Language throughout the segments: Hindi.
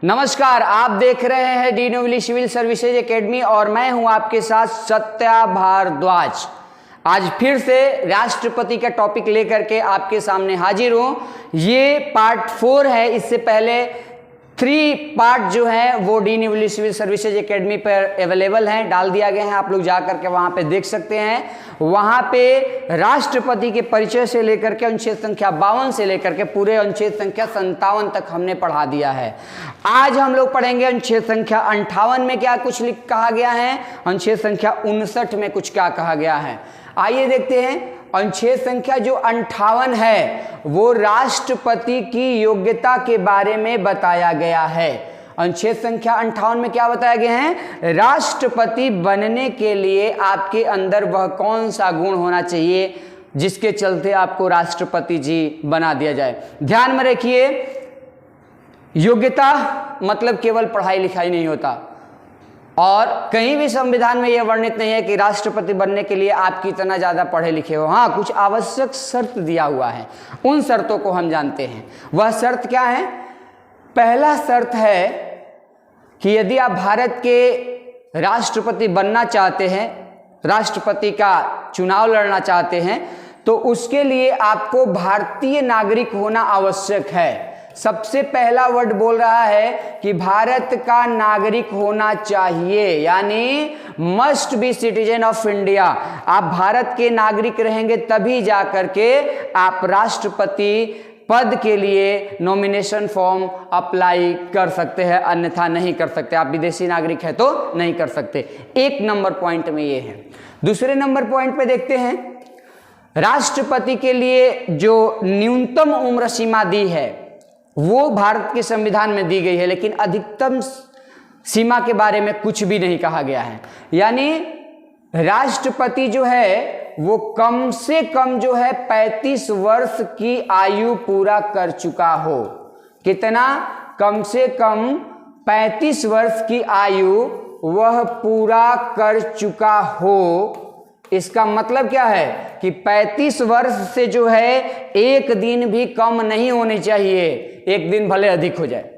नमस्कार, आप देख रहे हैं De Nobili civil services academy और मैं हूं आपके साथ सत्या भारद्वाज। आज फिर से राष्ट्रपति का टॉपिक लेकर के आपके सामने हाजिर हूं। ये पार्ट 4 है। इससे पहले 3 पार्ट जो है वो De Nobili civil services academy पर अवेलेबल हैं, डाल दिया गया है। आप लोग जा करके वहां पे देख सकते हैं। वहां पे राष्ट्रपति के परिचय से लेकर के अनुच्छेद संख्या 52 से लेकर के पूरे अनुच्छेद संख्या 57 तक हमने पढ़ा दिया है। आज हम लोग पढ़ेंगे अनुच्छेद संख्या 58 में क्या कुछ कहा गया है, अनुच्छेद संख्या 59 में कुछ क्या कहा गया है। आइए देखते हैं। अनुच्छेद संख्या जो 58 है वो राष्ट्रपति की योग्यता के बारे में बताया गया है। अनुच्छेद संख्या 58 में क्या बताया गया है, राष्ट्रपति बनने के लिए आपके अंदर वह कौन सा गुण होना चाहिए जिसके चलते आपको राष्ट्रपति जी बना दिया जाए। ध्यान में रखिए, योग्यता मतलब केवल पढ़ाई लिखाई नहीं होता और कहीं भी संविधान में यह वर्णित नहीं है कि राष्ट्रपति बनने के लिए आप कितना ज्यादा पढ़े लिखे हो। हाँ, कुछ आवश्यक शर्त दिया हुआ है, उन शर्तों को हम जानते हैं। वह शर्त क्या है? पहला शर्त है कि यदि आप भारत के राष्ट्रपति बनना चाहते हैं, राष्ट्रपति का चुनाव लड़ना चाहते हैं, तो उसके लिए आपको भारतीय नागरिक होना आवश्यक है। सबसे पहला वर्ड बोल रहा है कि भारत का नागरिक होना चाहिए, यानी must be citizen of India. आप भारत के नागरिक रहेंगे तभी जाकर के आप राष्ट्रपति पद के लिए नॉमिनेशन फॉर्म अप्लाई कर सकते हैं, अन्यथा नहीं कर सकते। आप विदेशी नागरिक है तो नहीं कर सकते। 1 नंबर पॉइंट में ये है। दूसरे नंबर पॉइंट पे देखते हैं, राष्ट्रपति के लिए जो न्यूनतम उम्र सीमा दी है वो भारत के संविधान में दी गई है, लेकिन अधिकतम सीमा के बारे में कुछ भी नहीं कहा गया है। यानी राष्ट्रपति जो है वो कम से कम जो है 35 वर्ष की आयु पूरा कर चुका हो। कितना? कम से कम 35 वर्ष की आयु वह पूरा कर चुका हो। इसका मतलब क्या है कि 35 वर्ष से जो है एक दिन भी कम नहीं होने चाहिए, एक दिन भले अधिक हो जाए।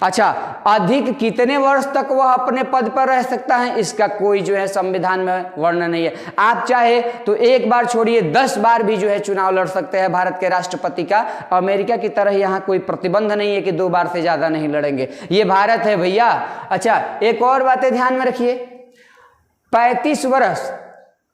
अच्छा, अधिक कितने वर्ष तक वह अपने पद पर रह सकता है इसका कोई जो है संविधान में वर्णन नहीं है। आप चाहे तो एक बार छोड़िए 10 बार भी जो है चुनाव लड़ सकते हैं भारत के राष्ट्रपति का। अमेरिका की तरह यहाँ कोई प्रतिबंध नहीं है कि 2 बार से ज्यादा नहीं लड़ेंगे। ये भारत है भैया। अच्छा, एक और बातें ध्यान में रखिए, 35 वर्ष।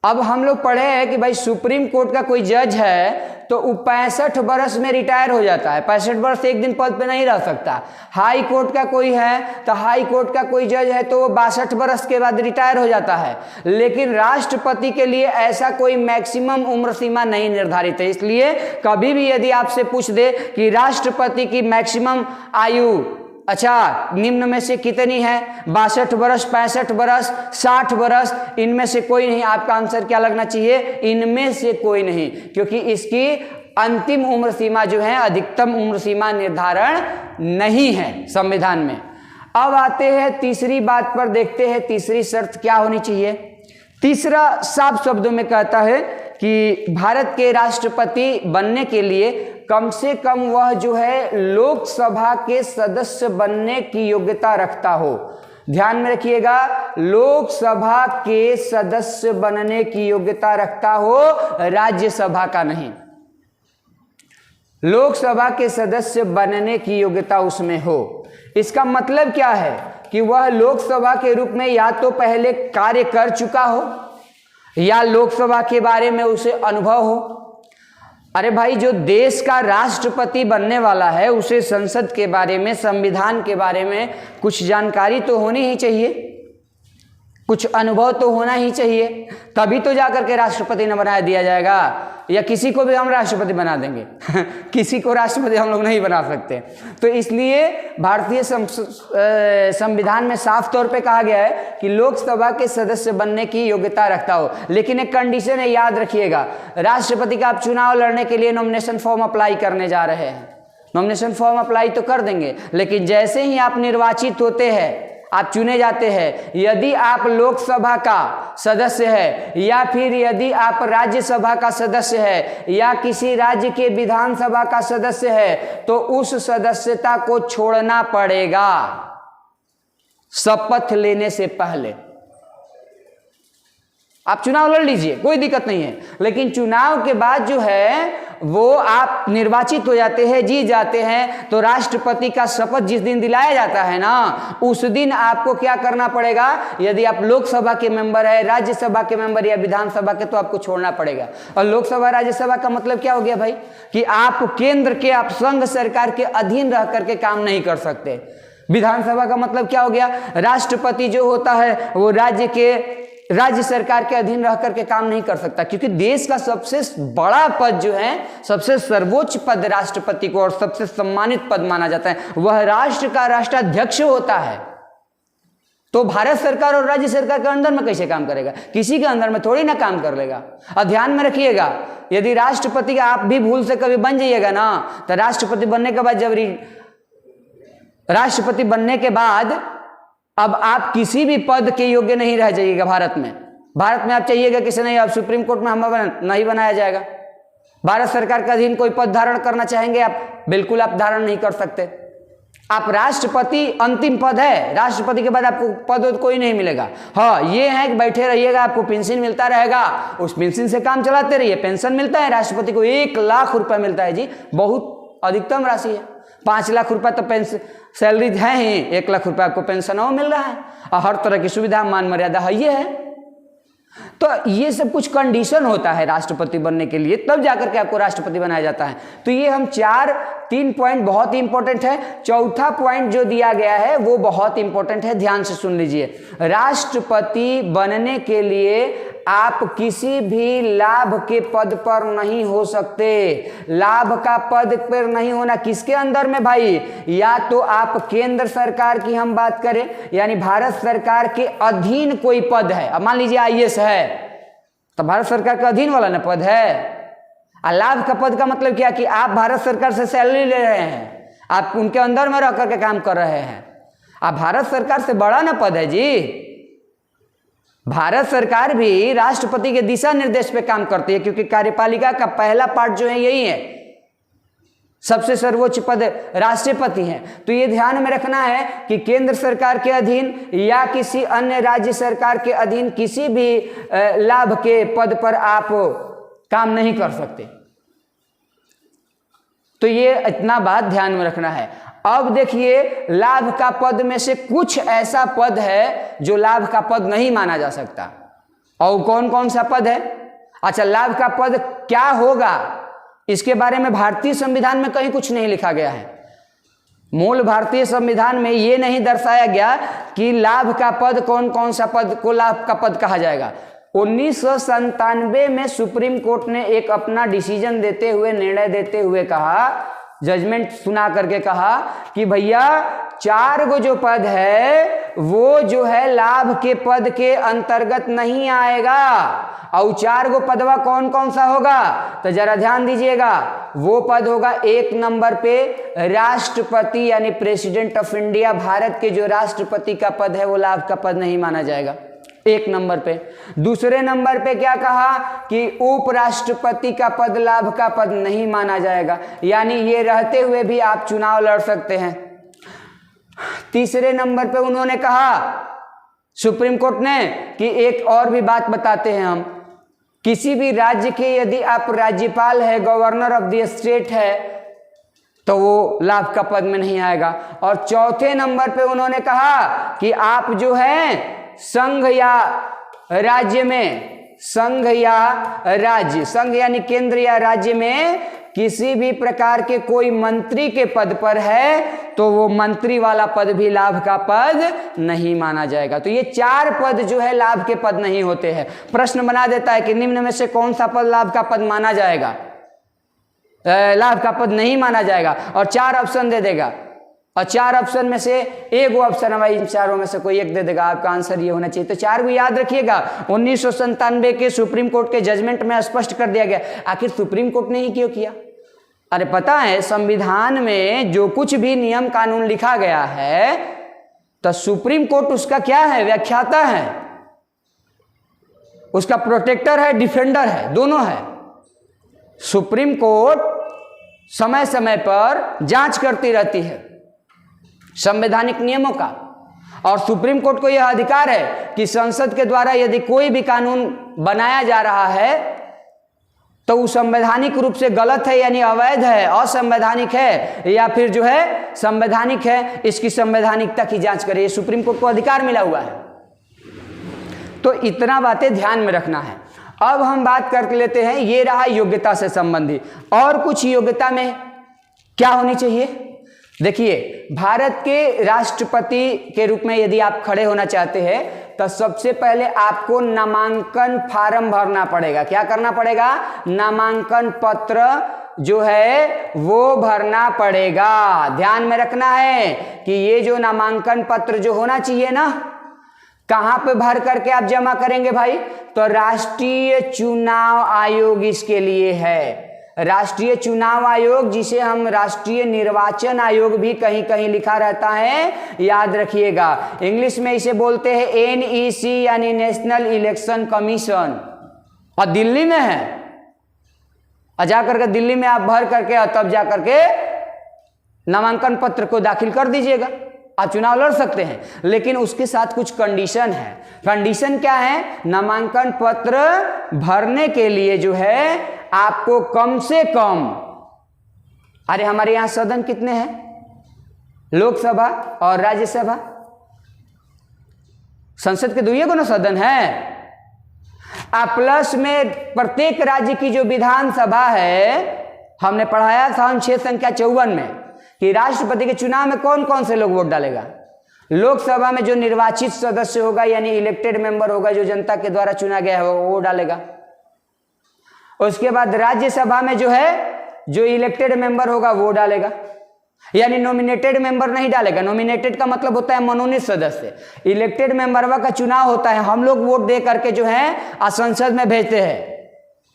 अब हम लोग पढ़े हैं कि भाई सुप्रीम कोर्ट का कोई जज है तो वो 65 वर्ष में रिटायर हो जाता है, 65 वर्ष एक दिन पद पे नहीं रह सकता। हाई कोर्ट का कोई है तो हाई कोर्ट का कोई जज है तो वो 62 वर्ष के बाद रिटायर हो जाता है। लेकिन राष्ट्रपति के लिए ऐसा कोई मैक्सिमम उम्र सीमा नहीं निर्धारित है। इसलिए कभी भी यदि आपसे पूछ दे कि राष्ट्रपति की मैक्सिमम आयु अच्छा निम्न में से कितनी है, 62 वर्ष, 65 वर्ष, 60 वर्ष, इनमें से कोई नहीं, आपका आंसर क्या लगना चाहिए? इनमें से कोई नहीं, क्योंकि इसकी अंतिम उम्र सीमा जो है, अधिकतम उम्र सीमा निर्धारण नहीं है संविधान में। अब आते हैं तीसरी बात पर, देखते हैं तीसरी शर्त क्या होनी चाहिए। तीसरा साफ शब्दों में कहता है कि भारत के राष्ट्रपति बनने के लिए कम से कम वह जो है लोकसभा के सदस्य बनने की योग्यता रखता हो। ध्यान में रखिएगा, लोकसभा के सदस्य बनने की योग्यता रखता हो, राज्यसभा का नहीं। लोकसभा के सदस्य बनने की योग्यता उसमें हो। इसका मतलब क्या है कि वह लोकसभा के रूप में या तो पहले कार्य कर चुका हो या लोकसभा के बारे में उसे अनुभव हो। अरे भाई, जो देश का राष्ट्रपति बनने वाला है उसे संसद के बारे में, संविधान के बारे में कुछ जानकारी तो होनी ही चाहिए, कुछ अनुभव तो होना ही चाहिए, तभी तो जाकर के राष्ट्रपति न बना दिया जाएगा। या किसी को भी हम राष्ट्रपति बना देंगे किसी को राष्ट्रपति हम लोग नहीं बना सकते। तो इसलिए भारतीय संविधान में साफ तौर पे कहा गया है कि लोकसभा के सदस्य बनने की योग्यता रखता हो। लेकिन एक कंडीशन है, याद रखिएगा, राष्ट्रपति का आप चुनाव लड़ने के लिए नॉमिनेशन फॉर्म अप्लाई करने जा रहे हैं। नॉमिनेशन फॉर्म अप्लाई तो कर देंगे, लेकिन जैसे ही आप निर्वाचित होते हैं, आप चुने जाते हैं, यदि आप लोकसभा का सदस्य है या फिर यदि आप राज्यसभा का सदस्य है या किसी राज्य के विधानसभा का सदस्य है, तो उस सदस्यता को छोड़ना पड़ेगा। शपथ लेने से पहले। आप चुनाव लड़ लीजिए, कोई दिक्कत नहीं है, लेकिन चुनाव के बाद जो है वो आप निर्वाचित हो जाते हैं, जीत जाते हैं, तो राष्ट्रपति का शपथ जिस दिन दिलाया जाता है ना, उस दिन आपको क्या करना पड़ेगा? यदि आप लोकसभा के मेंबर है, राज्यसभा के मेंबर या विधानसभा के, तो आपको छोड़ना पड़ेगा। और लोकसभा राज्यसभा का मतलब क्या हो गया भाई? कि आप केंद्र के, आप संघ सरकार के अधीन रह करके काम नहीं कर सकते। विधानसभा का मतलब क्या हो गया? राष्ट्रपति जो होता है वो राज्य सरकार के अधीन रह करके काम नहीं कर सकता, क्योंकि देश का सबसे बड़ा पद जो है, सबसे सर्वोच्च पद राष्ट्रपति को और सबसे सम्मानित पद माना जाता है, वह राष्ट्र का राष्ट्राध्यक्ष होता है। तो भारत सरकार और राज्य सरकार के अंदर में कैसे काम करेगा? किसी के अंदर में थोड़ी ना काम कर लेगा। और ध्यान में रखिएगा, यदि राष्ट्रपति का आप भी भूल से कभी बन जाइएगा ना, तो राष्ट्रपति बनने के बाद, जब राष्ट्रपति बनने के बाद अब आप किसी भी पद के योग्य नहीं रह जाइएगा। भारत में आप चाहिएगा किसी नहीं, आप सुप्रीम कोर्ट में हमें नहीं बनाया जाएगा। भारत सरकार के अधीन कोई पद धारण करना चाहेंगे आप, बिल्कुल आप धारण नहीं कर सकते। आप राष्ट्रपति अंतिम पद है, राष्ट्रपति के बाद आपको पद कोई नहीं मिलेगा। हाँ, ये है कि बैठे रहिएगा, आपको पेंशन मिलता रहेगा, उस पेंशन से काम चलाते रहिए। पेंशन मिलता है राष्ट्रपति को, 1 लाख रुपया मिलता है जी, बहुत अधिकतम राशि है। 5 लाख रुपया तो पेंशन सैलरी है ही, 1 लाख रुपया आपको पेंशन और मिल रहा है, और हर तरह की सुविधा, मान मर्यादा है, ये है। तो ये सब कुछ कंडीशन होता है राष्ट्रपति बनने के लिए, तब जाकर के आपको राष्ट्रपति बनाया जाता है। तो ये हम 3 पॉइंट बहुत ही इंपॉर्टेंट है। चौथा पॉइंट जो दिया गया है वो बहुत इंपॉर्टेंट है, ध्यान से सुन लीजिए। राष्ट्रपति बनने के लिए आप किसी भी लाभ के पद पर नहीं हो सकते। लाभ का पद पर नहीं होना किसके अंदर में भाई? या तो आप केंद्र सरकार की हम बात करें, यानी भारत सरकार के अधीन कोई पद है। अब मान लीजिए IAS है, तो भारत सरकार का अधीन वाला ना पद है। लाभ का पद का मतलब क्या? कि आप भारत सरकार से सैलरी ले रहे हैं, आप उनके अंदर में रह करके काम कर रहे हैं। आप भारत सरकार से बड़ा ना पद है जी। भारत सरकार भी राष्ट्रपति के दिशा निर्देश पे काम करती है, क्योंकि कार्यपालिका का पहला पार्ट जो है यही है, सबसे सर्वोच्च पद राष्ट्रपति है। तो ये ध्यान में रखना है कि केंद्र सरकार के अधीन या किसी अन्य राज्य सरकार के अधीन किसी भी लाभ के पद पर आप काम नहीं कर सकते। तो ये इतना बात ध्यान में रखना है। अब देखिए, लाभ का पद में से कुछ ऐसा पद है जो लाभ का पद नहीं माना जा सकता। और कौन कौन सा पद है? अच्छा, लाभ का पद क्या होगा इसके बारे में भारतीय संविधान में कहीं कुछ नहीं लिखा गया है। मूल भारतीय संविधान में यह नहीं दर्शाया गया कि लाभ का पद कौन कौन सा पद को लाभ का पद कहा जाएगा। 1997 में सुप्रीम कोर्ट ने एक अपना डिसीजन देते हुए, निर्णय देते हुए कहा, जजमेंट सुना करके कहा कि भैया 4 गो जो पद है वो जो है लाभ के पद के अंतर्गत नहीं आएगा। और 4 गो पदवा कौन कौन सा होगा? तो जरा ध्यान दीजिएगा। वो पद होगा 1 नंबर पे राष्ट्रपति, यानी प्रेसिडेंट ऑफ इंडिया। भारत के जो राष्ट्रपति का पद है वो लाभ का पद नहीं माना जाएगा, 1 नंबर पे। दूसरे नंबर पे क्या कहा कि उपराष्ट्रपति का पद लाभ का पद नहीं माना जाएगा, यानी ये रहते हुए भी आप चुनाव लड़ सकते हैं। तीसरे नंबर पे उन्होंने कहा, सुप्रीम कोर्ट ने, कि एक और भी बात बताते हैं हम, किसी भी राज्य के यदि आप राज्यपाल है, गवर्नर ऑफ द स्टेट है, तो वो लाभ का पद में नहीं आएगा। और चौथे नंबर पे उन्होंने कहा कि आप जो है संघ या राज्य में, संघ यानी केंद्र या राज्य में किसी भी प्रकार के कोई मंत्री के पद पर है तो वो मंत्री वाला पद भी लाभ का पद नहीं माना जाएगा। तो ये 4 पद जो है लाभ के पद नहीं होते हैं। प्रश्न बना देता है कि निम्न में से कौन सा पद लाभ का पद माना जाएगा, लाभ का पद नहीं माना जाएगा, और 4 ऑप्शन दे देगा। और 4 ऑप्शन में से एक ऑप्शन हमारे इन चारों में से कोई एक दे देगा। आपका आंसर ये होना चाहिए। तो 4 को याद रखिएगा। 1997 के सुप्रीम कोर्ट के जजमेंट में स्पष्ट कर दिया गया। आखिर सुप्रीम कोर्ट ने ही क्यों किया? अरे पता है, संविधान में जो कुछ भी नियम कानून लिखा गया है तो सुप्रीम कोर्ट उसका क्या है? व्याख्याता है, उसका प्रोटेक्टर है, डिफेंडर है, दोनों है। सुप्रीम कोर्ट समय समय पर जांच करती रहती है संवैधानिक नियमों का, और सुप्रीम कोर्ट को यह अधिकार है कि संसद के द्वारा यदि कोई भी कानून बनाया जा रहा है तो वो संवैधानिक रूप से गलत है, यानी अवैध है, असंवैधानिक है, या फिर जो है संवैधानिक है, इसकी संवैधानिकता की जांच करे। ये सुप्रीम कोर्ट को अधिकार मिला हुआ है। तो इतना बातें ध्यान में रखना है। अब हम बात कर लेते हैं, ये रहा योग्यता से संबंधी। और कुछ योग्यता में क्या होनी चाहिए? देखिए, भारत के राष्ट्रपति के रूप में यदि आप खड़े होना चाहते हैं तो सबसे पहले आपको नामांकन फार्म भरना पड़ेगा। क्या करना पड़ेगा? नामांकन पत्र जो है वो भरना पड़ेगा। ध्यान में रखना है कि ये जो नामांकन पत्र जो होना चाहिए ना, कहां पे भर करके आप जमा करेंगे भाई? तो राष्ट्रीय चुनाव आयोग इसके लिए है। राष्ट्रीय चुनाव आयोग, जिसे हम राष्ट्रीय निर्वाचन आयोग भी कहीं कहीं लिखा रहता है, याद रखिएगा। इंग्लिश में इसे बोलते हैं NEC यानी नेशनल इलेक्शन कमीशन, और दिल्ली में है। और जा करके दिल्ली में आप भर करके और तब जा करके नामांकन पत्र को दाखिल कर दीजिएगा, आप चुनाव लड़ सकते हैं। लेकिन उसके साथ कुछ कंडीशन है। कंडीशन क्या है? नामांकन पत्र भरने के लिए जो है आपको कम से कम, अरे हमारे यहां सदन कितने हैं? लोकसभा और राज्यसभा, संसद के दुइये को ना सदन है। प्लस में प्रत्येक राज्य की जो विधानसभा है, हमने पढ़ाया था अनुच्छेद संख्या 54 में कि राष्ट्रपति के चुनाव में कौन कौन से लोग वोट डालेगा। लोकसभा में जो निर्वाचित सदस्य होगा यानी इलेक्टेड मेंबर होगा, जो जनता के द्वारा चुना गया है, वो डालेगा। उसके बाद राज्यसभा में जो है जो इलेक्टेड मेंबर होगा वो डालेगा, यानी नॉमिनेटेड मेंबर नहीं डालेगा। नॉमिनेटेड का मतलब होता है मनोनीत सदस्य। इलेक्टेड मेंबरवा का चुनाव होता है, हम लोग वोट दे करके जो है संसद में भेजते हैं।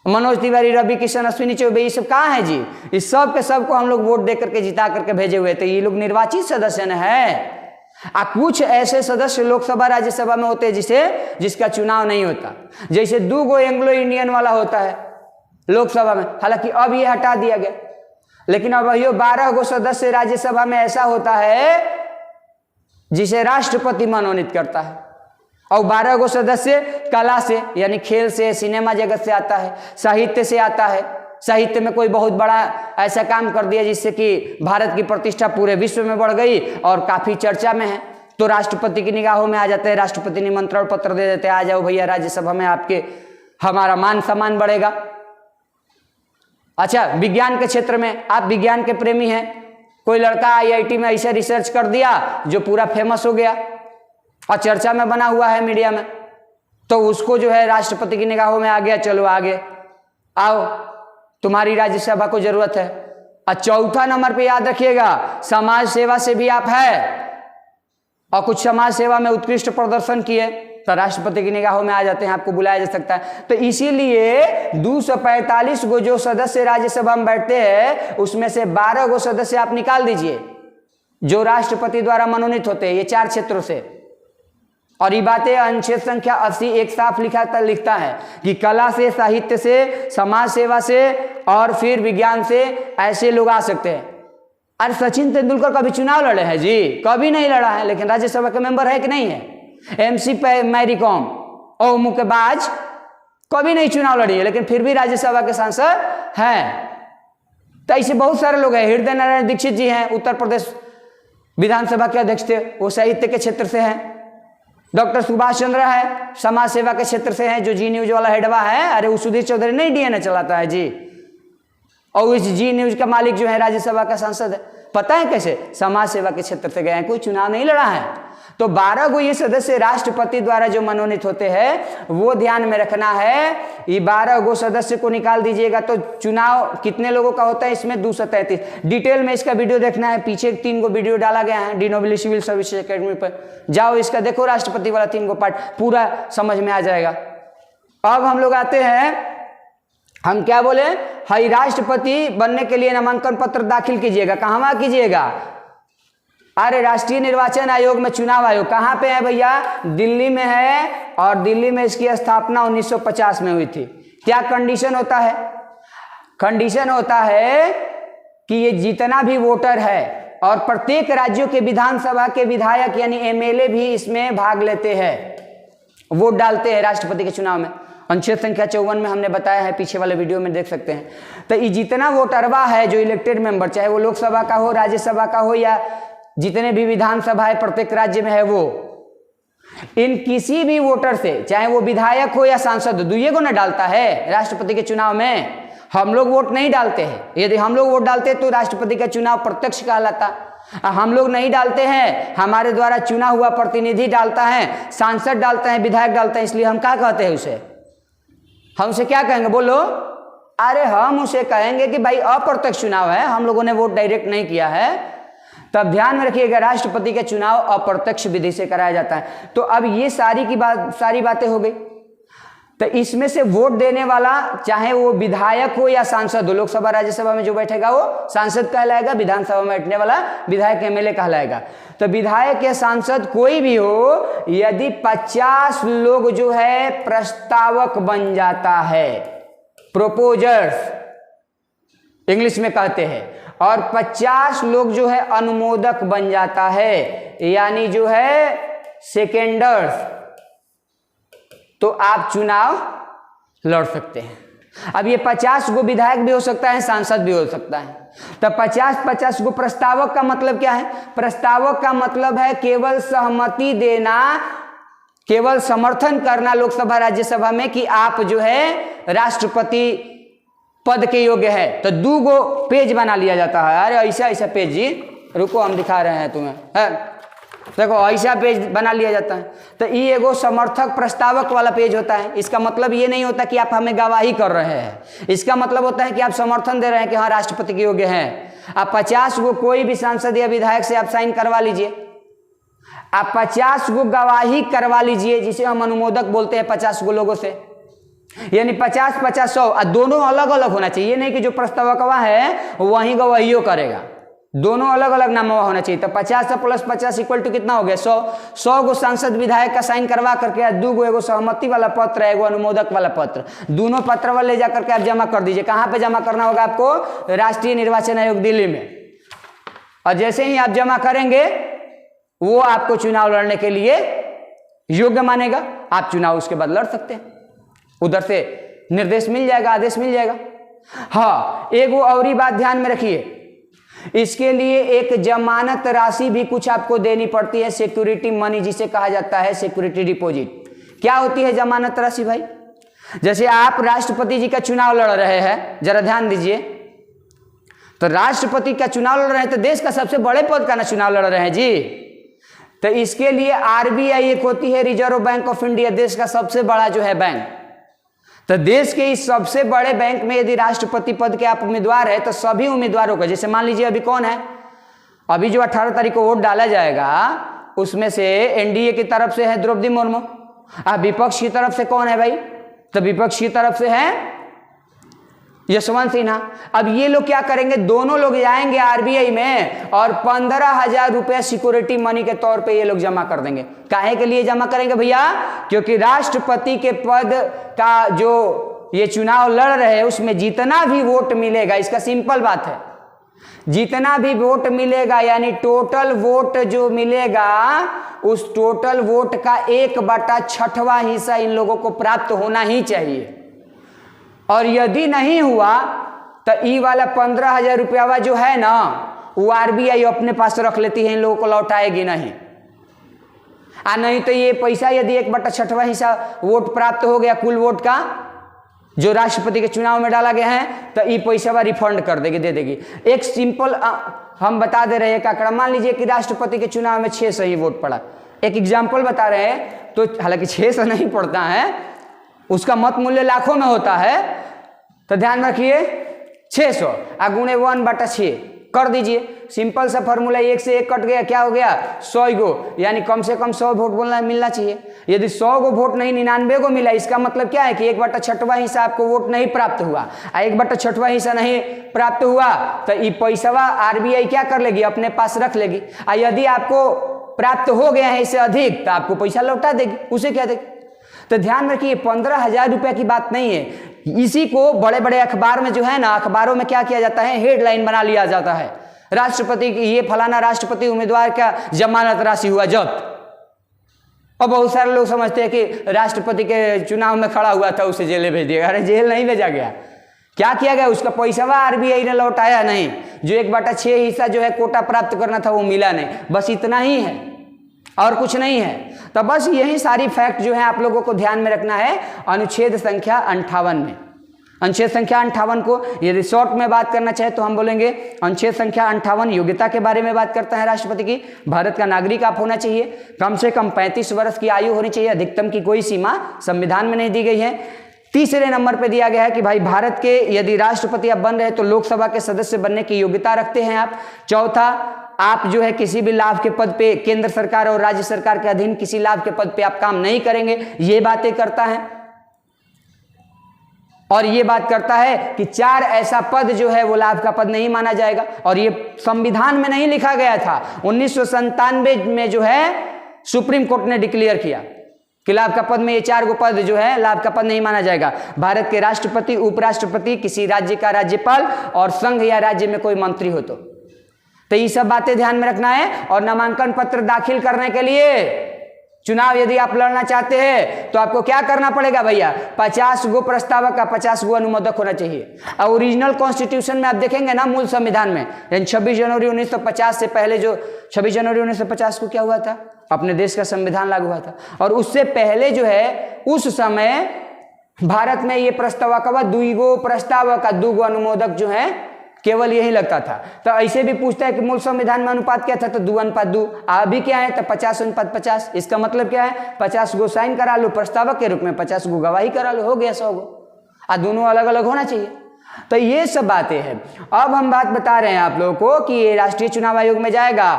मनोज तिवारी, रवि किशन, अश्विनी चौबे, ये सब कहाँ है जी? इस सब के सब को हम लोग वोट दे करके जिता करके भेजे हुए थे। ये लोग निर्वाचित सदस्य न है। कुछ ऐसे सदस्य लोकसभा राज्यसभा में होते हैं जिसका चुनाव नहीं होता। जैसे 2 एंग्लो इंडियन वाला होता है लोकसभा में, हालांकि अब ये हटा दिया गया। लेकिन अब ये 12 सदस्य राज्यसभा में ऐसा होता है जिसे राष्ट्रपति मनोनीत करता है, और 12 सदस्य कला से यानी खेल से, सिनेमा जगत से आता है, साहित्य से आता है। साहित्य में कोई बहुत बड़ा ऐसा काम कर दिया जिससे कि भारत की प्रतिष्ठा पूरे विश्व में बढ़ गई और काफी चर्चा में है, तो राष्ट्रपति की निगाहों में आ जाते हैं। राष्ट्रपति निमंत्रण पत्र दे देते हैं, आ जाओ भैया राज्यसभा में, आपके हमारा मान सम्मान बढ़ेगा। अच्छा, विज्ञान के क्षेत्र में आप विज्ञान के प्रेमी हैं, कोई लड़का IIT में ऐसा रिसर्च कर दिया जो पूरा फेमस हो गया और चर्चा में बना हुआ है मीडिया में, तो उसको जो है राष्ट्रपति की निगाहों में आ गया, चलो आगे आओ, तुम्हारी राज्यसभा को जरूरत है। और चौथा नंबर पे याद रखिएगा, समाज सेवा से भी आप है और कुछ समाज सेवा में उत्कृष्ट प्रदर्शन किए तो राष्ट्रपति की निगाहों में आ जाते हैं, आपको बुलाया जा सकता है। तो इसीलिए 245 गो जो सदस्य राज्यसभा में बैठते हैं उसमें से 12 गो सदस्य आप निकाल दीजिए जो राष्ट्रपति द्वारा मनोनीत होते हैं, ये 4 क्षेत्रों से। और ये बातें अनुच्छेद संख्या 80 एक साफ लिखता है कि कला से, साहित्य से, समाज सेवा से और फिर विज्ञान से ऐसे लोग आ सकते हैं। अरे सचिन तेंदुलकर कभी चुनाव लड़े हैं जी? कभी नहीं लड़ा है, लेकिन राज्यसभा के मेंबर है कि नहीं है? MC मैरी कॉम और मुक्केबाज कभी नहीं चुनाव लड़ी है, लेकिन फिर भी राज्यसभा के सांसद हैं। तो ऐसे बहुत सारे लोग हैं। हृदय नारायण दीक्षित जी हैं, उत्तर प्रदेश विधानसभा के अध्यक्ष थे, वो साहित्य के क्षेत्र से हैं। डॉक्टर सुभाष चंद्र है, समाज सेवा के क्षेत्र से हैं, जो जी न्यूज वाला हेडवा है। अरे वो सुधीर चौधरी नहीं DNA चलाता है जी, और इस जी न्यूज का मालिक जो है राज्यसभा का सांसद है। पता है कैसे? समाज सेवा के क्षेत्र से गए हैं, कोई चुनाव नहीं लड़ा है। तो 12 गो ये सदस्य राष्ट्रपति द्वारा जो मनोनीत होते हैं वो ध्यान में रखना है। ये 12 गो सदस्य को निकाल दीजिएगा तो चुनाव कितने लोगों का होता है इसमें? 233। डिटेल में इसका वीडियो देखना है, पीछे 3 गो वीडियो डाला गया है डीनोबिली सिविल सर्विस एकेडमी पर, जाओ इसका देखो, राष्ट्रपति वाला 3 गो पार्ट पूरा समझ में आ जाएगा। अब हम लोग आते हैं, हम क्या बोले, हाई राष्ट्रपति बनने के लिए नामांकन पत्र दाखिल कीजिएगा। कहाँ कीजिएगा? अरे राष्ट्रीय निर्वाचन आयोग में चुनाव आयोग कहाँ पे है भैया? दिल्ली में है, और दिल्ली में इसकी स्थापना 1950 में हुई थी। क्या कंडीशन होता है? कंडीशन होता है कि ये जितना भी वोटर है और प्रत्येक राज्यों के विधानसभा के विधायक यानी एमएलए भी इसमें भाग लेते हैं, वोट डालते हैं राष्ट्रपति के चुनाव में। अनुच्छेद संख्या 54 में हमने बताया है, पीछे वाले वीडियो में देख सकते हैं। तो ये जितना वोटरवा है जो इलेक्टेड मेंबर, चाहे वो लोकसभा का हो, राज्यसभा का हो, या जितने भी विधानसभाएं प्रत्येक राज्य में है, वो इन किसी भी वोटर से, चाहे वो विधायक हो या सांसद हो, दुइये को न डालता है राष्ट्रपति के चुनाव में। हम लोग वोट नहीं डालते हैं। यदि हम लोग वोट डालते तो राष्ट्रपति का चुनाव प्रत्यक्ष कहलाता। हम लोग नहीं डालते हैं, हमारे द्वारा चुना हुआ प्रतिनिधि डालता है, सांसद डालते हैं, विधायक डालते हैं, इसलिए हम क्या कहते हैं उसे? हम उसे क्या कहेंगे बोलो? अरे हम उसे कहेंगे कि भाई अप्रत्यक्ष चुनाव है, हम लोगों ने वोट डायरेक्ट नहीं किया है। तब ध्यान में रखिएगा, राष्ट्रपति का चुनाव अप्रत्यक्ष विधि से कराया जाता है। तो अब ये सारी बातें हो गई। तो इसमें से वोट देने वाला, चाहे वो विधायक हो या सांसद हो, लोकसभा राज्यसभा में जो बैठेगा वो सांसद कहलाएगा, विधानसभा में बैठने वाला विधायक एमएलए कहलाएगा। तो विधायक या सांसद कोई भी हो, यदि 50 लोग जो है प्रस्तावक बन जाता है, प्रोपोजर्स इंग्लिश में कहते हैं, और 50 लोग जो है अनुमोदक बन जाता है, यानी जो है सेकेंडर्स, तो आप चुनाव लड़ सकते हैं। अब ये 50 गो विधायक भी हो सकता है, सांसद भी हो सकता है। तो 50-50 गो प्रस्तावक का मतलब क्या है? प्रस्तावक का मतलब है केवल सहमति देना, केवल समर्थन करना लोकसभा राज्यसभा में कि आप जो है राष्ट्रपति पद के योग्य है। तो 2 गो पेज बना लिया जाता है। अरे ऐसा पेज जी, रुको हम दिखा रहे हैं तुम्हें, है देखो ऐसा पेज बना लिया जाता है। तो ये एगो समर्थक प्रस्तावक वाला पेज होता है। इसका मतलब ये नहीं होता कि आप हमें गवाही कर रहे हैं, इसका मतलब होता है कि आप समर्थन दे रहे हैं कि हाँ राष्ट्रपति के योग्य हैं। आप 50 गो कोई भी सांसद या विधायक से आप साइन करवा लीजिए, आप 50 गो गवाही करवा लीजिए, जिसे हम अनुमोदक बोलते हैं 50 गो लोगों से, यानी 50-50 100, दोनों अलग अलग होना चाहिए। ये नहीं कि जो प्रस्तावकवा है वही गवाहियों करेगा, दोनों अलग अलग नामवा होना चाहिए। तो 50 + 50 = कितना हो गया? 100 गो सांसद विधायक का साइन करवा करके 2 गो, एगो सहमति वाला पत्र, एगो अनुमोदक वाला पत्र, दोनों पत्र वाले जाकर के आप जमा कर दीजिए। कहाँ पे जमा करना होगा आपको? राष्ट्रीय निर्वाचन आयोग दिल्ली में। और जैसे ही आप जमा करेंगे वो आपको चुनाव लड़ने के लिए योग्य मानेगा, आप चुनाव उसके बाद लड़ सकते हैं। उधर से निर्देश मिल जाएगा, आदेश मिल जाएगा। हाँ, एक वो और ही बात ध्यान में रखिए, इसके लिए एक जमानत राशि भी कुछ आपको देनी पड़ती है, सिक्योरिटी मनी जिसे कहा जाता है, सिक्योरिटी डिपॉजिट। क्या होती है जमानत राशि भाई? जैसे आप राष्ट्रपति जी का चुनाव लड़ रहे हैं, जरा ध्यान दीजिए, तो राष्ट्रपति का चुनाव लड़ रहे हैं तो देश का सबसे बड़े पद का ना चुनाव लड़ रहे हैं जी। तो इसके लिए आरबीआई एक होती है, रिजर्व बैंक ऑफ इंडिया, देश का सबसे बड़ा जो है बैंक। तो देश के इस सबसे बड़े बैंक में यदि राष्ट्रपति पद के आप उम्मीदवार है तो सभी उम्मीदवारों का, जैसे मान लीजिए अभी कौन है, अभी जो 18 तारीख को वोट डाला जाएगा उसमें से एनडीए की तरफ से है द्रौपदी मुर्मू, विपक्ष की तरफ से कौन है भाई? तो विपक्ष की तरफ से है यशवंत सिन्हा। अब ये लोग क्या करेंगे? दोनों लोग जाएंगे आरबीआई में और 15,000 रुपया सिक्योरिटी मनी के तौर पे ये लोग जमा कर देंगे। काहे के लिए जमा करेंगे भैया? क्योंकि राष्ट्रपति के पद का जो ये चुनाव लड़ रहे हैं उसमें जितना भी वोट मिलेगा, इसका सिंपल बात है, जितना भी वोट मिलेगा यानी टोटल वोट जो मिलेगा उस टोटल वोट का 1/6वां हिस्सा इन लोगों को प्राप्त होना ही चाहिए। और यदि नहीं हुआ तो ई वाला 15,000 रुपया जो है ना वो आरबीआई अपने पास रख लेती है, इन लोगों को लौटाएगी नहीं। नहीं तो ये पैसा यदि 1/6वां हिस्सा वोट प्राप्त हो गया कुल वोट का जो राष्ट्रपति के चुनाव में डाला गया है तो ये पैसा रिफंड कर देगी, दे देगी। एक सिंपल हम बता दे रहे हैं आंकड़ा, मान लीजिए कि राष्ट्रपति के चुनाव में 600 ही वोट पड़ा, एक एग्जाम्पल बता रहे हैं, तो हालांकि 600 नहीं पड़ता है, उसका मत मूल्य लाखों में होता है, तो ध्यान रखिए 600 गुणे 1/6 कर दीजिए। सिंपल सा फॉर्मूला, 1 से 1 कट गया, क्या हो गया? 100 गो, यानी कम से कम 100 वोट मिलना चाहिए। यदि 100 गो वोट नहीं 99 गो मिला, इसका मतलब क्या है कि 1/6वां हिस्सा आपको वोट नहीं प्राप्त हुआ। 1/6वां हिस्सा नहीं प्राप्त हुआ तो ये पैसा आरबीआई क्या कर लेगी? अपने पास रख लेगी। यदि आपको प्राप्त हो गया है इससे अधिक तो आपको पैसा लौटा देगी, उसे क्या देगी? तो ध्यान रखिए 15,000 रुपया की बात नहीं है। इसी को बड़े बड़े अखबार में जो है ना, अखबारों में क्या किया जाता है, हेडलाइन बना लिया जाता है, राष्ट्रपति की ये फलाना राष्ट्रपति उम्मीदवार का जमानत राशि हुआ जब्त। और बहुत सारे लोग समझते हैं कि राष्ट्रपति के चुनाव में खड़ा हुआ था उसे जेल भेज दिया। अरे जेल नहीं भेजा गया, क्या किया गया, उसका पैसा आरबीआई ने लौटाया नहीं, जो 1/6 हिस्सा जो है कोटा प्राप्त करना था वो मिला नहीं, बस इतना ही है और कुछ नहीं है। तो बस यही सारी फैक्ट जो है आप लोगों को ध्यान में रखना है अनुच्छेद संख्या 58 में। अनुच्छेद संख्या 58 को यदि शॉर्ट में बात करना चाहे तो हम बोलेंगे अनुच्छेद संख्या 58 योग्यता के बारे में बात करता है राष्ट्रपति की। भारत का नागरिक आप होना चाहिए, कम से कम 35 वर्ष की आयु होनी चाहिए, अधिकतम की कोई सीमा संविधान में नहीं दी गई है। तीसरे नंबर पे दिया गया है कि भाई भारत के यदि राष्ट्रपति आप बन रहे तो लोकसभा के सदस्य बनने की योग्यता रखते हैं आप। चौथा, आप जो है किसी भी लाभ के पद पे केंद्र सरकार और राज्य सरकार के अधीन किसी लाभ के पद पे आप काम नहीं करेंगे, ये बातें करता है। और ये बात करता है कि 4 ऐसा पद जो है वो लाभ का पद नहीं माना जाएगा, और ये संविधान में नहीं लिखा गया था, 1997 में जो है सुप्रीम कोर्ट ने डिक्लेयर किया कि लाभ का पद में ये 4 पद जो है लाभ का पद नहीं माना जाएगा। भारत के राष्ट्रपति, उपराष्ट्रपति, किसी राज्य का राज्यपाल और संघ या राज्य में कोई मंत्री हो तो ये सब बातें ध्यान में रखना है। और नामांकन पत्र दाखिल करने के लिए चुनाव यदि आप लड़ना चाहते हैं तो आपको क्या करना पड़ेगा भैया, 50 गो प्रस्तावक का 50 गो अनुमोदक होना चाहिए। और ओरिजिनल कॉन्स्टिट्यूशन में आप देखेंगे ना, मूल संविधान में 26 जनवरी 1950 से पहले जो 26 जनवरी 1950 को क्या हुआ था, अपने देश का संविधान लागू हुआ था, और उससे पहले जो है उस समय भारत में ये प्रस्तावक का 2 गो प्रस्तावक का 2 गो अनुमोदक जो है केवल यही लगता था। तो ऐसे भी पूछता है कि मूल संविधान में अनुपात क्या था, तो 2:2। अभी क्या है, तो 50:50। इसका मतलब क्या है, 50 गो साइन करा लो प्रस्तावक के रूप में, 50 गो गवाही करा लो, हो गया 100 गो। दोनों अलग अलग होना चाहिए। तो ये सब बातें हैं। अब हम बात बता रहे हैं आप लोगों को कि ये राष्ट्रीय चुनाव आयोग में जाएगा।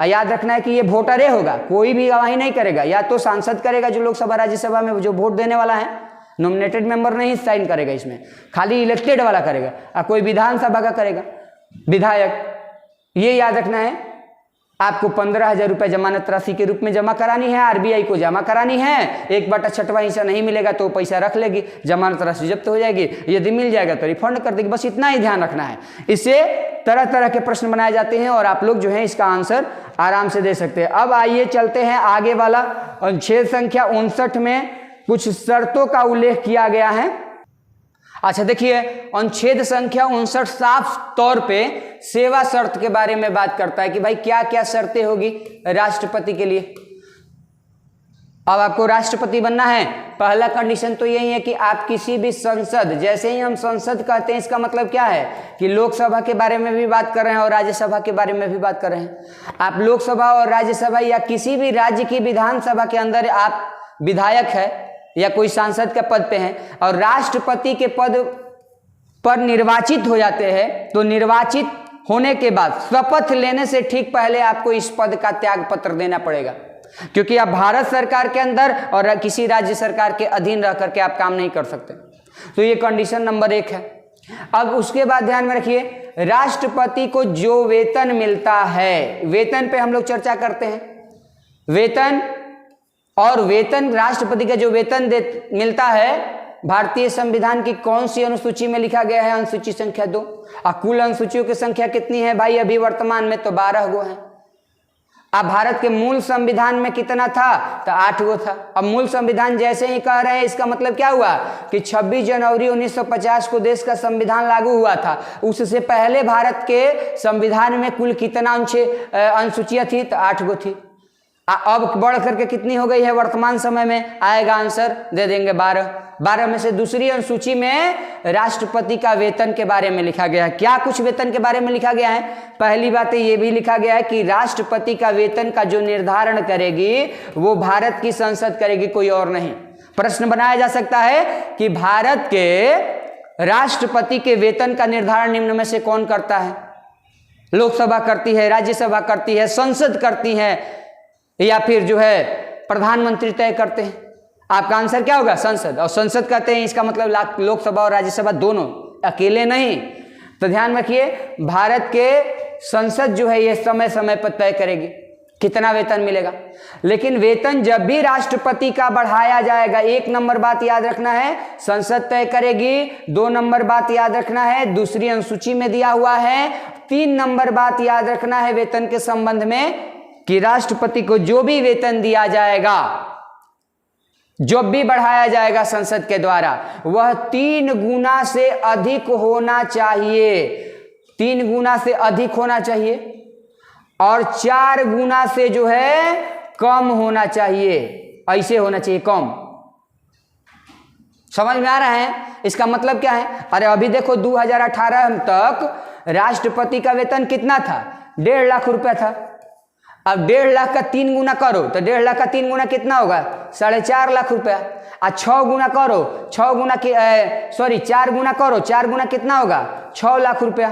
याद रखना है कि ये वोटर होगा, कोई भी गवाही नहीं करेगा, या तो सांसद करेगा जो लोकसभा राज्यसभा में जो वोट देने वाला है, नॉमिनेटेड मेंबर नहीं साइन करेगा, इसमें खाली इलेक्टेड वाला करेगा, और कोई विधानसभा का करेगा, विधायक। ये याद रखना है। आपको 15,000 रुपये जमानत राशि के रूप में जमा करानी है, आरबीआई को जमा करानी है। 1/6 हिस्सा नहीं मिलेगा तो पैसा रख लेगी, जमानत राशि जब्त हो जाएगी, यदि मिल जाएगा तो रिफंड कर देगी। बस इतना ही ध्यान रखना है। इससे तरह तरह के प्रश्न बनाए जाते हैं और आप लोग जो है इसका आंसर आराम से दे सकते हैं। अब आइए चलते हैं आगे वाला। अनुच्छेद संख्या 59 में कुछ शर्तों का उल्लेख किया गया है। अच्छा देखिए, अनुच्छेद संख्या 59 साफ तौर पे सेवा शर्त के बारे में बात करता है कि भाई क्या क्या शर्तें होगी राष्ट्रपति के लिए। अब आपको राष्ट्रपति बनना है, पहला कंडीशन तो यही है कि आप किसी भी संसद, जैसे ही हम संसद कहते हैं इसका मतलब क्या है कि लोकसभा के बारे में भी बात कर रहे हैं और राज्यसभा के बारे में भी बात कर रहे हैं। आप लोकसभा और राज्यसभा या किसी भी राज्य की विधानसभा के अंदर आप विधायक है या कोई सांसद का पद पे हैं और राष्ट्रपति के पद पर निर्वाचित हो जाते हैं, तो निर्वाचित होने के बाद शपथ लेने से ठीक पहले आपको इस पद का त्याग पत्र देना पड़ेगा, क्योंकि आप भारत सरकार के अंदर और किसी राज्य सरकार के अधीन रह करके आप काम नहीं कर सकते। तो ये कंडीशन नंबर 1 है। अब उसके बाद ध्यान में रखिए, राष्ट्रपति को जो वेतन मिलता है, वेतन पे हम लोग चर्चा करते हैं। वेतन और वेतन, राष्ट्रपति का जो वेतन मिलता है भारतीय संविधान की कौन सी अनुसूची में लिखा गया है, अनुसूची संख्या 2। और कुल अनुसूचियों की संख्या कितनी है भाई, अभी वर्तमान में तो 12 गो है। अब भारत के मूल संविधान में कितना था, तो 8 गो था। अब मूल संविधान जैसे ही कह रहे हैं, इसका मतलब क्या हुआ कि 26 जनवरी 1950 को देश का संविधान लागू हुआ था। उससे पहले भारत के संविधान में कुल कितना अनुसूचियां थी, तो 8 गो थी। अब बढ़ करके कितनी हो गई है वर्तमान समय में, आएगा आंसर दे देंगे 12 में से दूसरी अनुसूची में राष्ट्रपति का वेतन के बारे में लिखा गया है। क्या कुछ वेतन के बारे में लिखा गया है, पहली बात ये भी लिखा गया है कि राष्ट्रपति का वेतन का जो निर्धारण करेगी वो भारत की संसद करेगी, कोई और नहीं। प्रश्न बनाया जा सकता है कि भारत के राष्ट्रपति के वेतन का निर्धारण निम्न में से कौन करता है, लोकसभा करती है, राज्यसभा करती है, संसद करती है, या फिर जो है प्रधानमंत्री तय करते हैं। आपका आंसर क्या होगा, संसद। और संसद कहते हैं इसका मतलब लोकसभा और राज्यसभा दोनों, अकेले नहीं। तो ध्यान रखिए, भारत के संसद जो है ये समय समय पर तय करेगी कितना वेतन मिलेगा। लेकिन वेतन जब भी राष्ट्रपति का बढ़ाया जाएगा, 1 नंबर बात याद रखना है, संसद तय करेगी। 2 नंबर बात याद रखना है, दूसरी अनुसूची में दिया हुआ है। 3 नंबर बात याद रखना है वेतन के संबंध में कि राष्ट्रपति को जो भी वेतन दिया जाएगा, जो भी बढ़ाया जाएगा संसद के द्वारा, वह 3 गुना से अधिक होना चाहिए। 3 गुना से अधिक होना चाहिए और 4 गुना से जो है कम होना चाहिए। ऐसे होना चाहिए, कम। समझ में आ रहा है? इसका मतलब क्या है? अरे अभी देखो 2018 तक राष्ट्रपति का वेतन कितना था? 1.5 लाख रुपया था। अब 1.5 लाख का 3 गुना करो तो 1.5 लाख का 3 गुना कितना होगा? 4.5 लाख रुपया। 6 गुना करो, 4 गुना करो, 4 गुना कितना होगा? 6 लाख रुपया।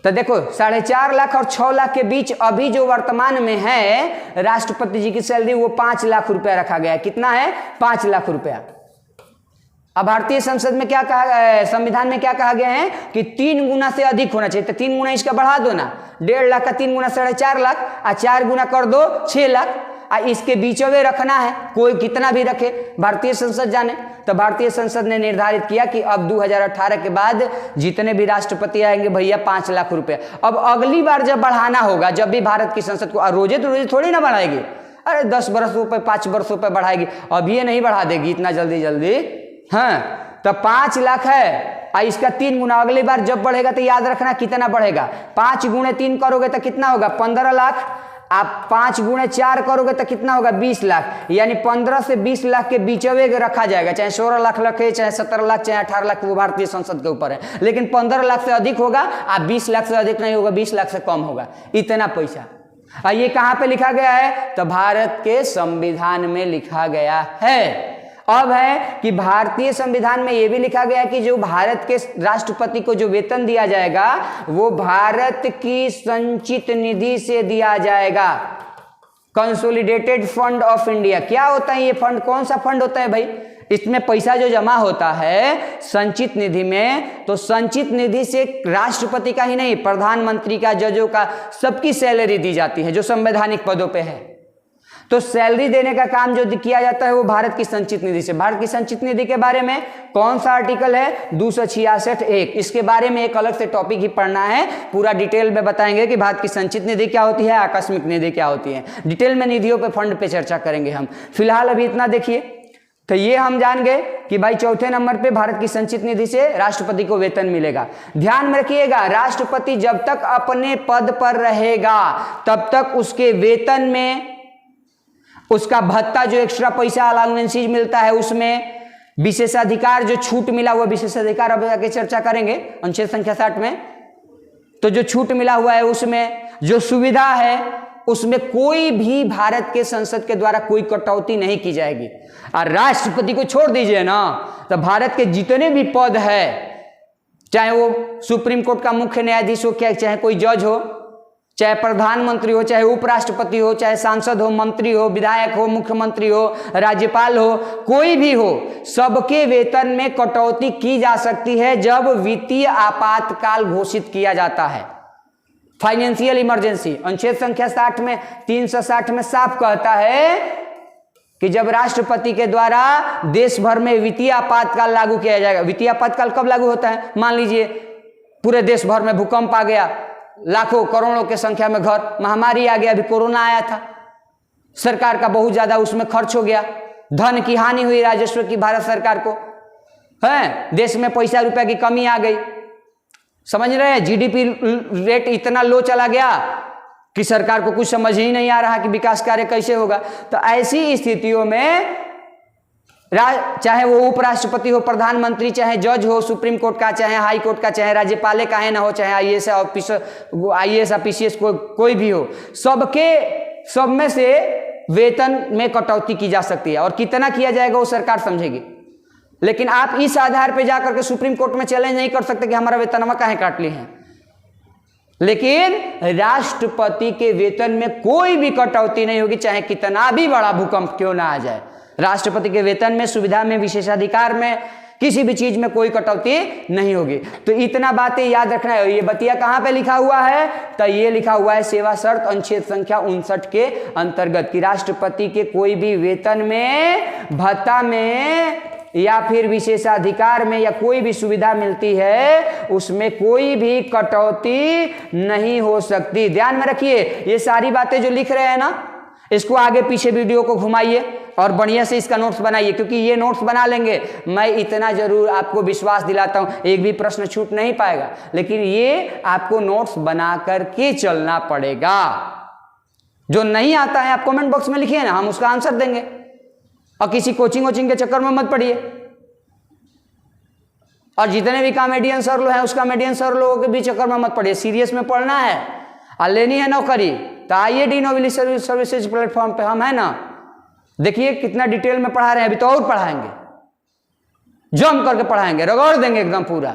तो देखो 4.5 लाख और 6 लाख के बीच अभी जो वर्तमान में है राष्ट्रपति जी की सैलरी, वो 5 लाख रुपया रखा गया है। कितना है? 5 लाख रुपया। अब भारतीय संसद में क्या कहा, संविधान में क्या कहा गया है कि 3 गुना से अधिक होना चाहिए। तो 3 गुना इसका बढ़ा दो ना, 1.5 लाख का 3 गुना 4.5 लाख, और 4 गुना कर दो 6 लाख, और इसके बीचों में रखना है, कोई कितना भी रखे, भारतीय संसद जाने। तो भारतीय संसद ने निर्धारित किया कि अब 2018 के बाद जितने भी राष्ट्रपति आएंगे भैया 5 लाख रुपया। अब अगली बार जब बढ़ाना होगा, जब भी भारत की संसद को, रोजे तो रोजे थोड़ी ना बढ़ाएगी, अरे 10 वर्षों पे 5 वर्षों पे बढ़ाएगी, अब ये नहीं बढ़ा देगी इतना जल्दी जल्दी। हाँ, तो 5 लाख है और इसका 3 गुना अगली बार जब बढ़ेगा तो याद रखना कितना बढ़ेगा। 5 गुणे 3 करोगे तो कितना होगा? 15 लाख। आप 5 गुणे 4 करोगे तो कितना होगा? 20 लाख। यानी 15 से 20 लाख के बीच रखा जाएगा, चाहे 16 लाख रखे, चाहे 17 लाख, चाहे 18 लाख, वो भारतीय संसद के ऊपर है। लेकिन 15 लाख से अधिक होगा, आप 20 लाख से अधिक नहीं होगा, 20 लाख से कम होगा, इतना पैसा। और ये कहाँ पे लिखा गया है? तो भारत के संविधान में लिखा गया है। अब है कि भारतीय संविधान में यह भी लिखा गया कि जो भारत के राष्ट्रपति को जो वेतन दिया जाएगा वो भारत की संचित निधि से दिया जाएगा। Consolidated fund of India. क्या होता है ये फंड? कौन सा फंड होता है भाई? इसमें पैसा जो जमा होता है संचित निधि में, तो संचित निधि से राष्ट्रपति का ही नहीं, प्रधानमंत्री का, जजों का, सबकी सैलरी दी जाती है जो संवैधानिक पदों पे है। तो सैलरी देने का काम जो किया जाता है वो भारत की संचित निधि से। भारत की संचित निधि के बारे में कौन सा आर्टिकल है? 266(1). इसके बारे में एक अलग से टॉपिक ही पढ़ना है, पूरा डिटेल में बताएंगे कि भारत की संचित निधि क्या होती है, आकस्मिक निधि क्या होती है। डिटेल में निधियों पे, फंड पे चर्चा करेंगे हम। फिलहाल अभी इतना देखिए। तो ये हम जान गए कि भाई 4थे नंबर पे भारत की संचित निधि से राष्ट्रपति को वेतन मिलेगा। ध्यान में रखिएगा, राष्ट्रपति जब तक अपने पद पर रहेगा तब तक उसके वेतन में, उसका भत्ता जो एक्स्ट्रा पैसा अलाउंसेज मिलता है उसमें, विशेषाधिकार जो छूट मिला हुआ, विशेषाधिकार अब आगे चर्चा करेंगे अनुच्छेद संख्या 60 में। तो जो छूट मिला हुआ है उसमें, जो सुविधा है उसमें कोई भी भारत के संसद के द्वारा कोई कटौती नहीं की जाएगी। और राष्ट्रपति को छोड़ दीजिए ना, तो भारत के जितने भी पद है, चाहे वो सुप्रीम कोर्ट का मुख्य न्यायाधीश हो, चाहे कोई जज हो, चाहे प्रधानमंत्री हो, चाहे उपराष्ट्रपति हो, चाहे सांसद हो, मंत्री हो, विधायक हो, मुख्यमंत्री हो, राज्यपाल हो, कोई भी हो, सबके वेतन में कटौती की जा सकती है जब वित्तीय आपातकाल घोषित किया जाता है, फाइनेंशियल इमरजेंसी। अनुच्छेद संख्या 60 में, 360 में साफ कहता है कि जब राष्ट्रपति के द्वारा देश भर में वित्तीय आपातकाल लागू किया जाएगा। वित्तीय आपातकाल कब लागू होता है? मान लीजिए पूरे देश भर में भूकंप आ गया, लाखों करोड़ों के संख्या में घर, महामारी आ गया, अभी कोरोना आया था, सरकार का बहुत ज्यादा उसमें खर्च हो गया, धन की हानि हुई राजस्व की भारत सरकार को, है देश में पैसा रुपया की कमी आ गई, समझ रहे हैं। जीडीपी रेट इतना लो चला गया कि सरकार को कुछ समझ ही नहीं आ रहा कि विकास कार्य कैसे होगा। तो ऐसी स्थितियों में चाहे वो उपराष्ट्रपति हो, प्रधानमंत्री, चाहे जज हो सुप्रीम कोर्ट का, चाहे हाई कोर्ट का, चाहे राज्यपाल का है ना हो, चाहे आईएएस ऑफिसर, आईएएस पीसीएस कोई भी हो, सब में से वेतन में कटौती की जा सकती है। और कितना किया जाएगा वो सरकार समझेगी। लेकिन आप इस आधार पे जाकर के सुप्रीम कोर्ट में चैलेंज नहीं कर सकते कि हमारा वेतनमा काहे काट ली है। लेकिन राष्ट्रपति के वेतन में कोई भी कटौती नहीं होगी, चाहे कितना भी बड़ा भूकंप क्यों ना आ जाए। राष्ट्रपति के वेतन में, सुविधा में, विशेषाधिकार में, किसी भी चीज में कोई कटौती नहीं होगी। तो इतना बातें याद रखना है। ये बतिया कहां पे लिखा हुआ है? तो ये लिखा हुआ है सेवा शर्त अनुच्छेद संख्या 59 के अंतर्गत कि राष्ट्रपति के कोई भी वेतन में, भत्ता में या फिर विशेषाधिकार में या कोई भी सुविधा मिलती है उसमें कोई भी कटौती नहीं हो सकती। ध्यान में रखिए, ये सारी बातें जो लिख रहे हैं ना, इसको आगे पीछे वीडियो को घुमाइए और बढ़िया से इसका नोट्स बनाइए, क्योंकि ये नोट्स बना लेंगे, मैं इतना जरूर आपको विश्वास दिलाता हूं, एक भी प्रश्न छूट नहीं पाएगा। लेकिन ये आपको नोट्स बना करके चलना पड़ेगा। जो नहीं आता है आप कमेंट बॉक्स में लिखिए ना, हम उसका आंसर देंगे। और किसी कोचिंग के चक्कर में मत पड़िए। और जितने भी कॉमेडियन सर लोग हैं उस कॉमेडियन सर लोगों के भी चक्कर में मत पड़िए। सीरियस में पढ़ना है और लेनी है नौकरी तो आइए डी नोबिलिटी सर्विसेज प्लेटफॉर्म पे, हम है ना। देखिए कितना डिटेल में पढ़ा रहे हैं, अभी तो और पढ़ाएंगे, जम करके पढ़ाएंगे, रगड़ देंगे एकदम पूरा।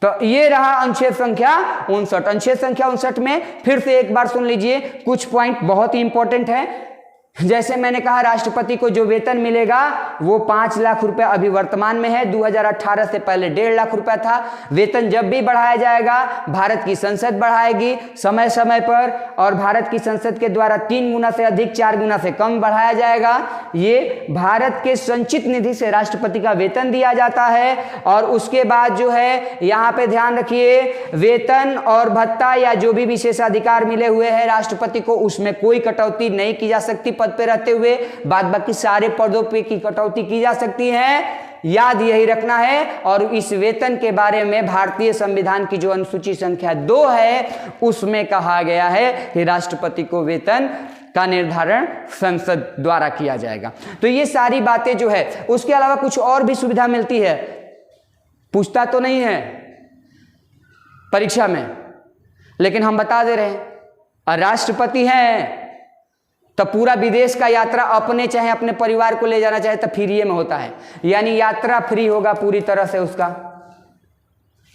तो ये रहा अनुच्छेद संख्या 59। अनुच्छेद संख्या 59 में फिर से एक बार सुन लीजिए, कुछ पॉइंट बहुत ही इंपॉर्टेंट है। जैसे मैंने कहा राष्ट्रपति को जो वेतन मिलेगा वो 5 लाख रुपए अभी वर्तमान में है, 2018 से पहले 1.5 लाख रुपए था। वेतन जब भी बढ़ाया जाएगा भारत की संसद बढ़ाएगी समय समय पर, और भारत की संसद के द्वारा 3 गुना से अधिक 4 गुना से कम बढ़ाया जाएगा। ये भारत के संचित निधि से राष्ट्रपति का वेतन दिया जाता है। और उसके बाद जो है यहाँ पे ध्यान रखिए, वेतन और भत्ता या जो भी विशेषाधिकार मिले हुए हैं राष्ट्रपति को उसमें कोई कटौती नहीं की जा सकती पद पे रहते हुए, बाद बाकी सारे पदों पे की कटौती की जा सकती है। याद यही रखना है। और इस वेतन के बारे में भारतीय संविधान की जो अनुसूची संख्या 2 है उसमें कहा गया है कि राष्ट्रपति को वेतन का निर्धारण संसद द्वारा किया जाएगा। तो ये सारी बातें जो है, उसके अलावा कुछ और भी सुविधा मिलती है, पूछता तो नहीं है परीक्षा में, लेकिन हम बता दे रहे हैं। राष्ट्रपति हैं तो पूरा विदेश का यात्रा अपने चाहे अपने परिवार को ले जाना चाहे तो फ्री में होता है, यानी यात्रा फ्री होगा पूरी तरह से, उसका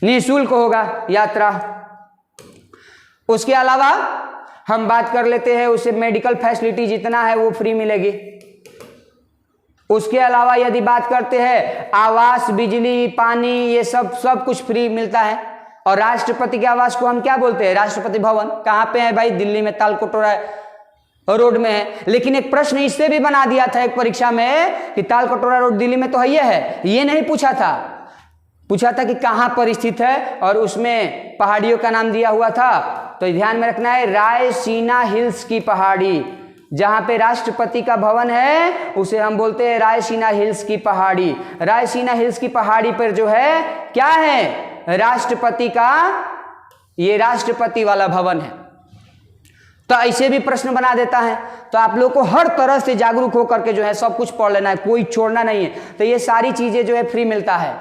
निःशुल्क होगा यात्रा। उसके अलावा हम बात कर लेते हैं, उसे मेडिकल फैसिलिटी जितना है वो फ्री मिलेगी। उसके अलावा यदि बात करते हैं आवास, बिजली, पानी, ये सब कुछ फ्री मिलता है। और राष्ट्रपति के आवास को हम क्या बोलते हैं? राष्ट्रपति भवन। कहाँ पे है भाई? दिल्ली में तालकटोरा रोड में है। लेकिन एक प्रश्न इससे भी बना दिया था एक परीक्षा में कि तालकटोरा रोड दिल्ली में तो है, ये नहीं पूछा था, पूछा था कि कहां पर स्थित है, और उसमें पहाड़ियों का नाम दिया हुआ था। तो ध्यान में रखना है, रायसीना हिल्स की पहाड़ी, जहां पे राष्ट्रपति का भवन है उसे हम बोलते हैं रायसीना हिल्स की पहाड़ी। रायसीना हिल्स की पहाड़ी पर जो है क्या है? राष्ट्रपति का, ये राष्ट्रपति वाला भवन है। तो ऐसे भी प्रश्न बना देता है। तो आप लोग को हर तरह से जागरूक होकर के जो है सब कुछ पढ़ लेना है, कोई छोड़ना नहीं है। तो ये सारी चीजें जो है फ्री मिलता है,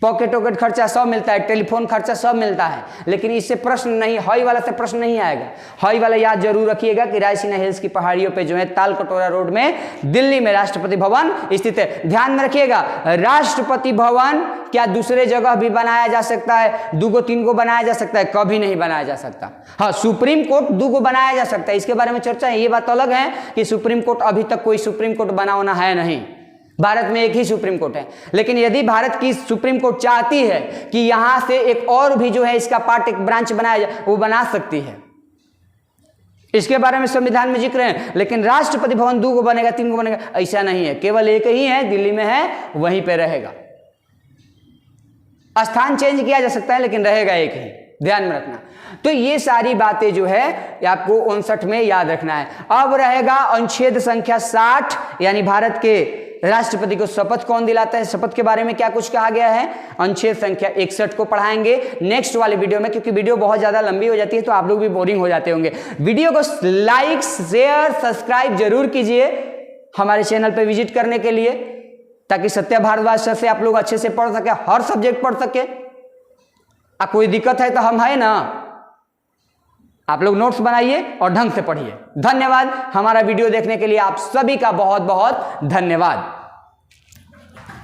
पॉकेट वॉकेट खर्चा सब मिलता है, टेलीफोन खर्चा सब मिलता है। लेकिन इससे प्रश्न नहीं, हाई वाला से प्रश्न नहीं आएगा। हाई वाला याद जरूर रखिएगा कि रायसीना हिल्स की पहाड़ियों पे जो है तालकटोरा रोड में दिल्ली में राष्ट्रपति भवन स्थित है। ध्यान में रखिएगा, राष्ट्रपति भवन क्या दूसरे जगह भी बनाया जा सकता है? 2-3 को बनाया जा सकता है? कभी नहीं बनाया जा सकता। हाँ, सुप्रीम कोर्ट 2 को बनाया जा सकता है, इसके बारे में चर्चा है। ये बात अलग है कि सुप्रीम कोर्ट, अभी तक कोई सुप्रीम कोर्ट बना होना है नहीं, भारत में एक ही सुप्रीम कोर्ट है। लेकिन यदि भारत की सुप्रीम कोर्ट चाहती है कि यहां से एक और भी जो है इसका पार्ट, एक ब्रांच बनाया जाए, वो बना सकती है। इसके बारे में संविधान में जिक्र है। लेकिन राष्ट्रपति भवन 2 को बनेगा, 3 को बनेगा, ऐसा नहीं है। केवल एक ही है, दिल्ली में है, वहीं पे रहेगा। स्थान चेंज किया जा सकता है लेकिन रहेगा एक ही, ध्यान में रखना। तो ये सारी बातें जो है आपको 59 में याद रखना है। अब रहेगा अनुच्छेद संख्या 60, यानी भारत के राष्ट्रपति को शपथ कौन दिलाता है, शपथ के बारे में क्या कुछ कहा गया है। अनुच्छेद संख्या 61 को पढ़ाएंगे नेक्स्ट वाले वीडियो में, क्योंकि वीडियो बहुत ज्यादा लंबी हो जाती है तो आप लोग भी बोरिंग हो जाते होंगे। वीडियो को लाइक, शेयर, सब्सक्राइब जरूर कीजिए हमारे चैनल पर विजिट करने के लिए, ताकि सत्य भारद्वाज सर से आप लोग अच्छे से पढ़ सके, हर सब्जेक्ट पढ़ सके। कोई दिक्कत है तो हम है ना, आप लोग नोट्स बनाइए और ढंग से पढ़िए। धन्यवाद। हमारा वीडियो देखने के लिए आप सभी का बहुत बहुत धन्यवाद।